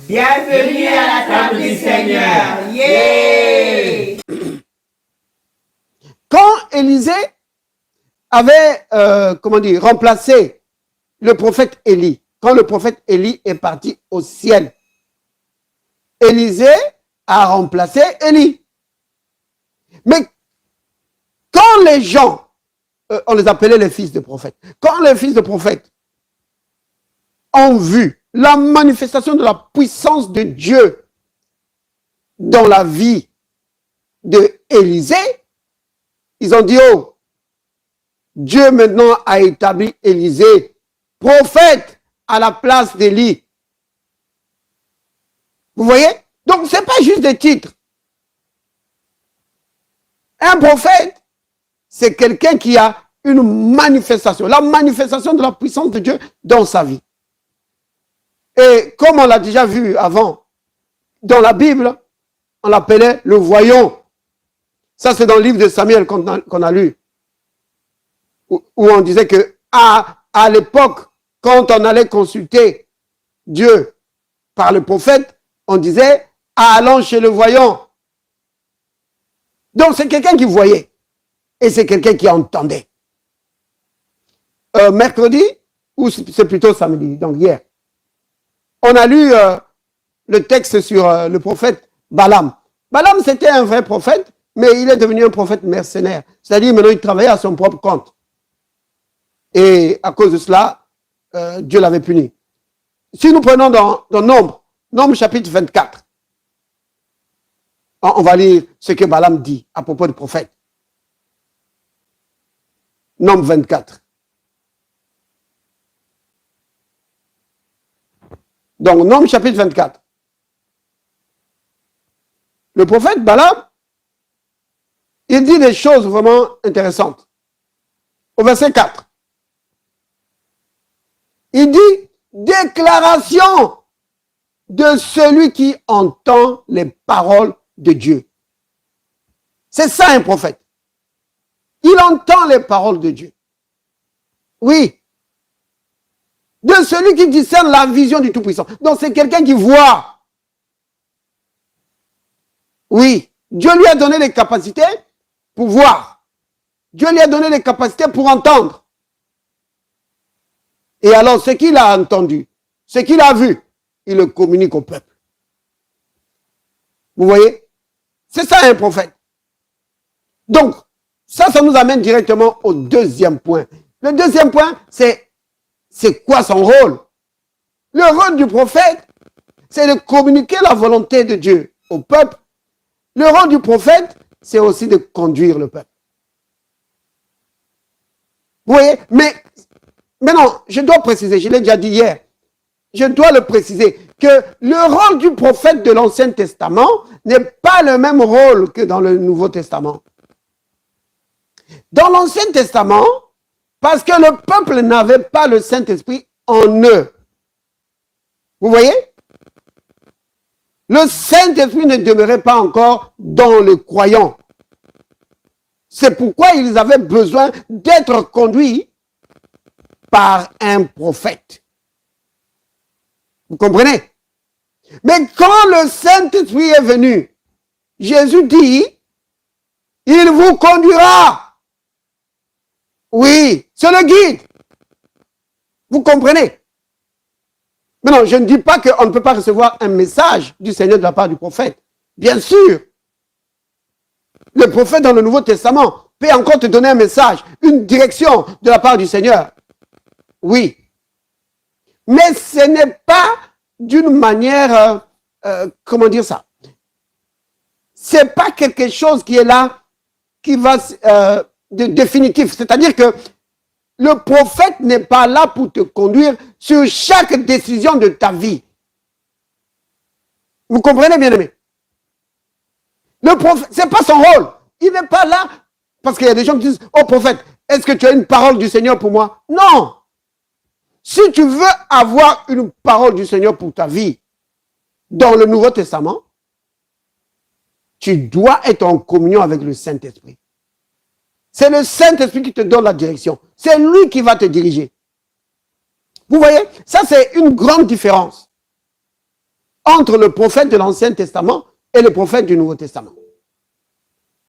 Bienvenue à la table du Seigneur. Yeah! Quand Élisée avait, remplacé le prophète Élie, quand le prophète Élie est parti au ciel, Élisée a remplacé Élie. Mais quand les gens, on les appelait les fils de prophètes, quand les fils de prophètes ont vu la manifestation de la puissance de Dieu dans la vie de Élisée, ils ont dit, oh, Dieu maintenant a établi Élisée prophète à la place d'Élie. Vous voyez? Donc, ce n'est pas juste des titres. Un prophète, c'est quelqu'un qui a une manifestation, la manifestation de la puissance de Dieu dans sa vie. Et comme on l'a déjà vu avant, dans la Bible, on l'appelait le voyant. Ça, c'est dans le livre de Samuel qu'on a lu, où on disait que à l'époque, quand on allait consulter Dieu par le prophète, on disait « allons chez le voyant ». Donc, c'est quelqu'un qui voyait et c'est quelqu'un qui entendait. Mercredi, ou c'est plutôt samedi, donc hier, on a lu le texte sur le prophète Balaam. Balaam, c'était un vrai prophète, mais il est devenu un prophète mercenaire. C'est-à-dire, maintenant, il travaillait à son propre compte. Et à cause de cela, Dieu l'avait puni. Si nous prenons dans Nombre chapitre 24, on va lire ce que Balaam dit à propos du prophète. Nombre 24. Donc, Nombre chapitre 24. Le prophète Balaam, il dit des choses vraiment intéressantes. Au verset 4. Il dit « Déclaration de celui qui entend les paroles de Dieu. » C'est ça un prophète. Il entend les paroles de Dieu. Oui. De celui qui discerne la vision du Tout-Puissant. Donc c'est quelqu'un qui voit. Oui. Dieu lui a donné les capacités pour voir. Dieu lui a donné les capacités pour entendre. Et alors, ce qu'il a entendu, ce qu'il a vu, il le communique au peuple. Vous voyez? C'est ça un prophète. Donc, ça nous amène directement au deuxième point. Le deuxième point, c'est quoi son rôle? Le rôle du prophète, c'est de communiquer la volonté de Dieu au peuple. Le rôle du prophète, c'est aussi de conduire le peuple. Vous voyez? Mais non, je dois préciser, je l'ai déjà dit hier, je dois le préciser, que le rôle du prophète de l'Ancien Testament n'est pas le même rôle que dans le Nouveau Testament. Dans l'Ancien Testament, parce que le peuple n'avait pas le Saint-Esprit en eux. Vous voyez? Le Saint-Esprit ne demeurait pas encore dans les croyants. C'est pourquoi ils avaient besoin d'être conduits par un prophète. Vous comprenez? Mais quand le Saint-Esprit est venu, Jésus dit, il vous conduira. Oui, c'est le guide. Vous comprenez? Mais non, je ne dis pas qu'on ne peut pas recevoir un message du Seigneur de la part du prophète. Bien sûr. Le prophète dans le Nouveau Testament peut encore te donner un message, une direction de la part du Seigneur. Oui. Mais ce n'est pas d'une manière, comment dire ça? C'est pas quelque chose qui est là, qui va de définitif. C'est-à-dire que le prophète n'est pas là pour te conduire sur chaque décision de ta vie. Vous comprenez, bien aimé? Le prophète, c'est pas son rôle. Il n'est pas là parce qu'il y a des gens qui disent, oh prophète, est-ce que tu as une parole du Seigneur pour moi? Non. Si tu veux avoir une parole du Seigneur pour ta vie dans le Nouveau Testament, tu dois être en communion avec le Saint-Esprit. C'est le Saint-Esprit qui te donne la direction. C'est lui qui va te diriger. Vous voyez, ça c'est une grande différence entre le prophète de l'Ancien Testament et le prophète du Nouveau Testament.